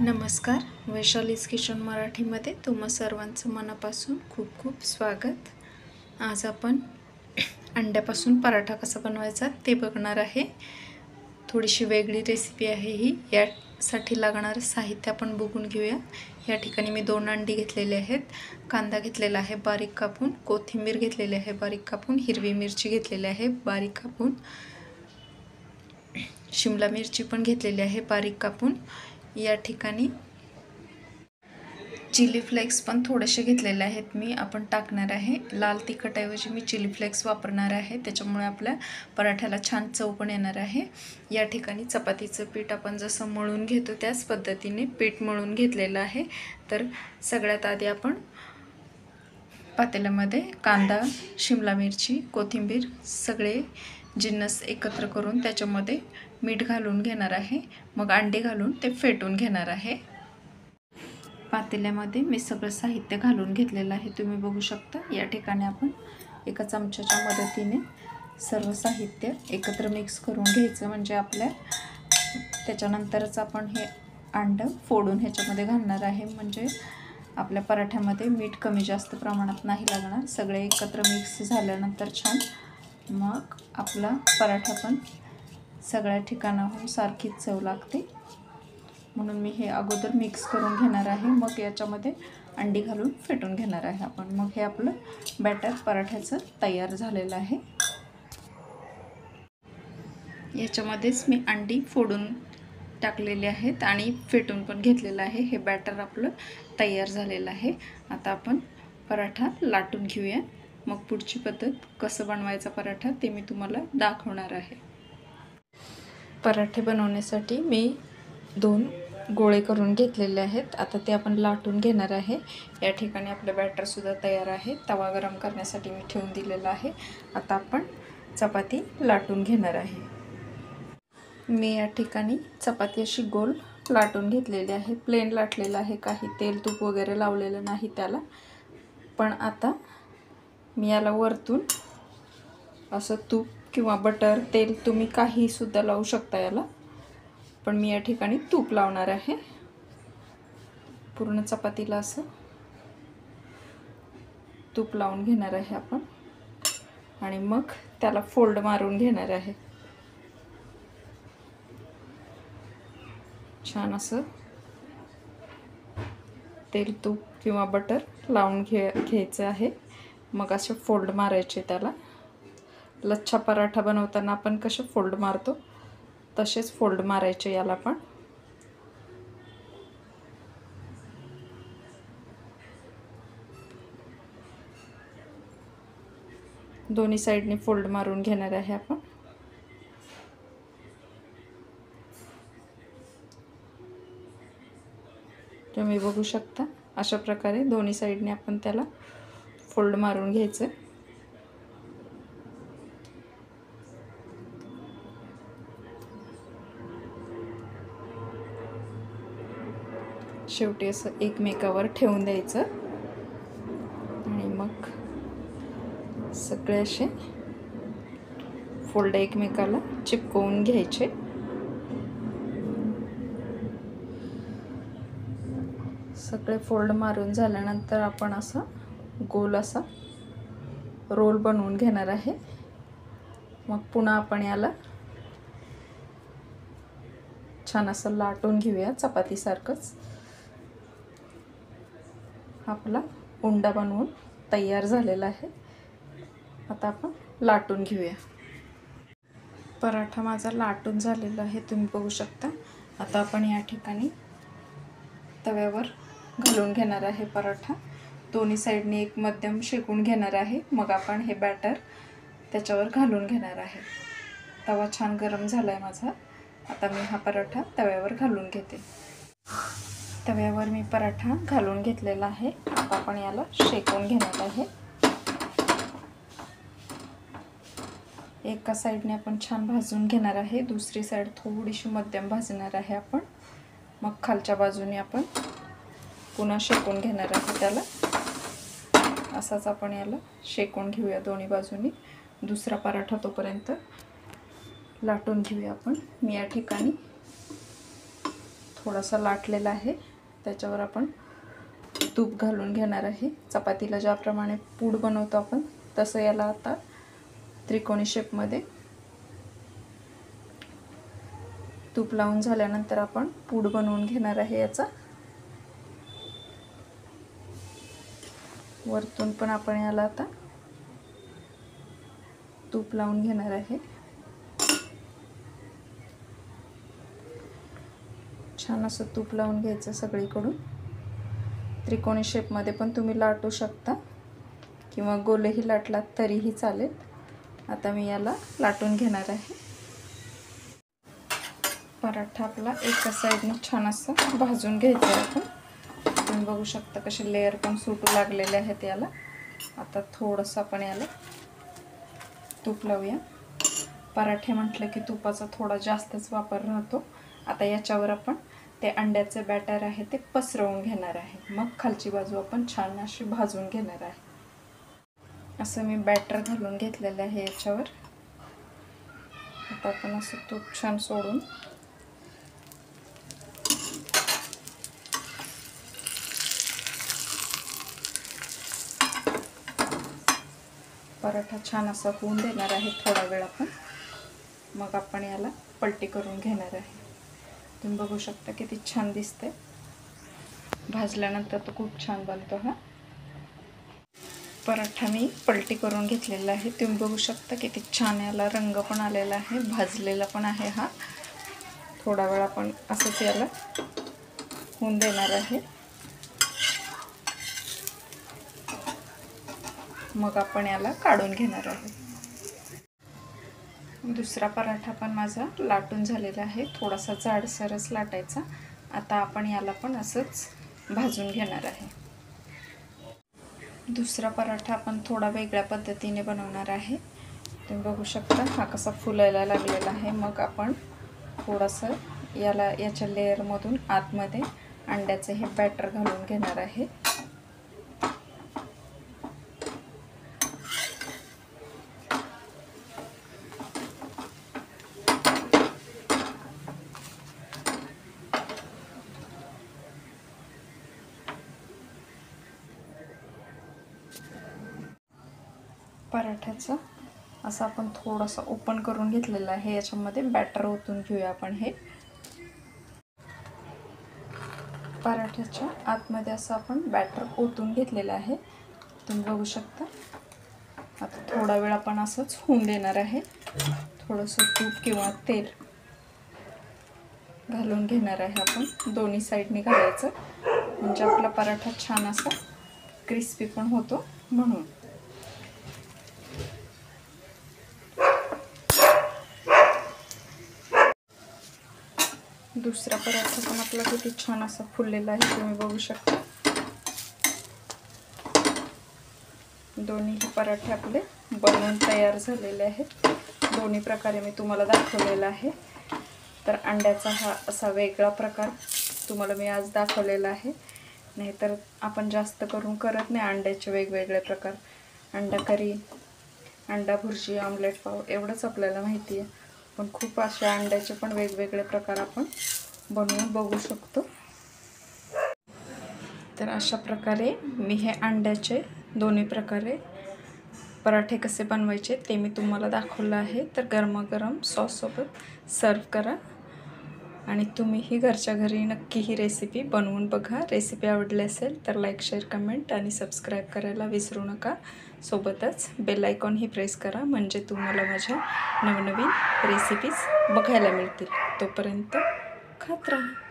नमस्कार, वैशालीज किचन मराठीमध्ये तुम्हा सर्वांचं मनापासून खूप खूप स्वागत। आज आपण अंड्यापासून पराठा कसा बनवायचा ते बघणार आहे। थोडीशी वेगळी रेसिपी आहे ही। यासाठी लागणारं साहित्य आपण बघून घेऊया। या ठिकाणी मी 2 अंडी घेतलेले आहेत, कांदा घेतलेला आहे बारीक कापून, कोथिंबीर घेतलेली आहे बारीक कापून, हिरवी मिरची घेतलेली आहे बारीक कापून, शिमला मिरची पण घेतलेली आहे बारीक कापून। या ठिकाणी चिली फ्लेक्स पण थोडेसे घेतलेले आहेत मी, आपण टाकणार आहे। लाल तिखटऐवजी मी चिली फ्लेक्स वापरणार आहे, त्याच्यामुळे आपल्या पराठ्याला छान चव पण येणार आहे। या ठिकाणी चपातीचं पीठ आपण जसं मळून घेतो त्याच पद्धतीने पीठ मळून घेतलेलं आहे। तर सगळ्यात आधी आपण पातेल्यामध्ये कांदा, शिमला मिरची, कोथिंबीर सगळे जिन्नस एकत्र करून त्याच्यामध्ये मीठ घालून घेणार आहे। मग अंडे घालून ते फेटून घेणार आहे। पातेल्यामध्ये मी सगळं साहित्य घालून घेतलेलं आहे, तुम्ही बघू शकता। या ठिकाणी आपण एका चमच्याच्या मदतीने सर्व साहित्य एकत्र मिक्स करून घ्यायचं, म्हणजे आपल्या त्याच्यानंतरच आपण हे अंड फोडून ह्याच्यामध्ये घालणार आहे, म्हणजे आपल्या पराठ्यामध्ये मीठ कमी जास्त प्रमाणात नाही लागणार। सगळे एकत्र मिक्स झाल्यानंतर छान मग आपला पराठा पण सगळ्या ठिकाणाहून सारखीच चव लागते, म्हणून मी हे अगोदर मिक्स करून घेणार आहे। मग याच्यामध्ये अंडी घालून फेटून घेणार आहे आपण। मग हे आपलं बॅटर पराठ्याचं तयार झालेलं आहे। याच्यामध्येच मी अंडी फोडून टाकलेले आहेत आणि फेटून पण घेतलेलं आहे। हे बॅटर आपलं तयार झालेलं आहे। आता आपण पराठा लाटून घेऊया। मग पुढची पद्धत कसं बनवायचा पराठा ते मी तुम्हाला दाखवणार आहे। पराठे बनवण्यासाठी मी 2 गोळे करून घेतलेले आहेत, आता ते आपण लाटून घेणार आहे। या ठिकाणी आपलं बॅटर सुद्धा तयार आहे, तवा गरम करण्यासाठी मी ठेवून दिलेला आहे। आता आपण चपाती लाटून घेणार आहे। मी या ठिकाणी चपाती अशी गोल लाटून घेतलेली आहे, प्लेन लाटलेलं आहे, काही तेल तूप वगैरे लावलेलं नाही त्याला। पण आता मी याला वरतून असं तूप किंवा बटर तेल तुम्ही काही सुद्धा लावू शकता याला, पण मी या ठिकाणी तूप लावणार आहे। पूर्ण चपातीला असं तूप लावून घेणार आहे आपण आणि मग त्याला फोल्ड मारून घेणार आहे। छान असं तेल तूप किंवा बटर लावून घ्यायचं आहे। मग असे फोल्ड मारायचे त्याला। लच्छा पराठा बनवताना आपण कसे फोल्ड मारतो तसेच फोल्ड मारायचे याला पण। दोन्ही साइडने फोल्ड मारून घेणार आहे आपण। तुम्ही बघू शकता अशा प्रकारे दोन्ही साइडने आपण त्याला फोल्ड मारून घ्यायचं। शेवटी असं एकमेकावर ठेवून द्यायचं आणि मग सगळे असे फोल्ड एकमेकाला चिपकवून घ्यायचे। सगळे फोल्ड मारून झाल्यानंतर आपण असा गोल असा रोल बनवून घेणार आहे। मग पुन्हा आपण याला छान असं लाटून घेऊया चपातीसारखंच। आपला उंडा बनवून तयार झालेला आहे। आता आपण लाटून घेऊया। पराठा माझा लाटून झालेला आहे, तुम्ही बघू शकता। आता आपण या ठिकाणी तव्यावर घालून घेणार आहे पराठा। दोन्ही साइडने एक मध्यम शेकून घेणार आहे, मग आपण हे बॅटर त्याच्यावर घालून घेणार आहे। तवा छान गरम झालाय माझा। आता मी हा पराठा तव्यावर घालून घेते। तव्यावर मी पराठा घालून घेतलेला आहे। आता आपण याला शेकून घेणार आहे। एका साइडने आपण छान भाजून घेणार आहे, दुसरी साइड थोडीशी मध्यम भाजणार आहे आपण। मग खालच्या बाजूने आपण पुन्हा शेकून घेणार आहे त्याला। असाच आपण याला शेकून घेऊया दोन्ही बाजूनी। दुसरा पराठा तोपर्यंत लाटून घेऊया आपण। मी या ठिकाणी थोडासा लाटलेला आहे, त्याच्यावर आपण तूप घालून घेणार आहे। चपातीला ज्याप्रमाणे पूड बनवतो आपण तसं याला आता त्रिकोणी शेपमध्ये तूप लावून झाल्यानंतर आपण पूड बनवून घेणार आहे। याचा वरतून पण आपण याला आता तूप लावून घेणार आहे। छान असं तूप लावून घ्यायचं सगळीकडून। त्रिकोणी शेपमध्ये पण तुम्ही लाटू शकता किंवा गोलही लाटलात तरीही चालेल। आता मी याला लाटून घेणार आहे। पराठा आपला एका साईडने छान असं भाजून घ्यायचा आहे आपण। तुम्ही बघू शकता कसे लेयर पण सुटू लागलेले आहेत याला। आता थोडंसं आपण याला तूप लावूया। पराठे म्हटलं की तुपाचा थोडा जास्तच वापर राहतो। आता याच्यावर आपण ते अंड्याचे बॅटर आहे ते पसरवून घेणार आहे। मग खालची बाजू आपण छान अशी भाजून घेणार आहे। असं मी बॅटर घालून घेतलेलं आहे याच्यावर। आता आपण असं तूप छान सोडून पराठा छान असा होऊन देणार आहे थोडा वेळ आपण। मग आपण याला पलटी करून घेणार आहे। तुम्ही बघू शकता किती छान दिसते। भाजल्यानंतर तो खूप छान बनतो हा पराठा। मी पलटी करून घेतलेला आहे। तुम्ही बघू शकता किती छान याला रंग पण आलेला आहे, भाजलेला पण आहे हा। थोडा वेळ आपण असंच याला होऊन देणार आहे। मग आपण याला काढून घेणार आहे। दुसरा पराठा पण माझा लाटून झालेला आहे, थोडासा जाडसरच लाटायचा। आता आपण याला पण असंच भाजून घेणार आहे। दुसरा पराठा आपण थोडा वेगळ्या पद्धतीने बनवणार आहे। तुम्ही बघू शकता हा कसा फुलायला लागलेला आहे। मग आपण थोडंसं याला याच्या लेअरमधून आतमध्ये अंड्याचे हे बॅटर घालून घेणार आहे। पराठ्याचं असं आपण थोडंसं ओपन करून घेतलेलं आहे। याच्यामध्ये बॅटर ओतून घेऊया आपण। हे पराठ्याच्या आतमध्ये असं आपण बॅटर ओतून घेतलेलं आहे, तुम्ही बघू शकता। आता थोडा वेळ आपण असंच होऊन देणार आहे। थोडंसं तूप किंवा तेल घालून घेणार आहे आपण। दोन्ही साईडने घालायचं म्हणजे आपला पराठा छान असा क्रिस्पी पण होतो म्हणून। दुसरा पराठा पण आपला किती छान असा फुललेला आहे, तुम्ही बघू शकता। दोन्ही पराठे आपले बनवून तयार झालेले आहेत। दोन्ही प्रकारे मी तुम्हाला दाखवलेला आहे। तर अंड्याचा हा असा वेगळा प्रकार तुम्हाला मी आज दाखवलेला आहे। नाहीतर आपण जास्त करून करत नाही अंड्याचे वेगवेगळे प्रकार। अंडा करी, अंडा भुर्जी, ऑमलेट पाव एवढंच आपल्याला माहिती आहे। पण खूप असे अंड्याचे पण वेगवेगळे प्रकार आपण बनवून बघू शकतो। तर अशा प्रकारे मी हे अंड्याचे दोन्ही प्रकारे पराठे कसे बनवायचे ते मी तुम्हाला दाखवलं आहे। तर गरमागरम सॉससोबत सर्व करा आणि तुम्हीही घरच्या घरी नक्की ही रेसिपी बनवून बघा। रेसिपी आवडली असेल तर लाईक, शेअर, कमेंट आणि सबस्क्राईब करायला विसरू नका। सोबतच बेल आयकॉनही प्रेस करा म्हणजे तुम्हाला माझ्या नवनवीन रेसिपीज बघायला मिळतील। तोपर्यंत खात राहा।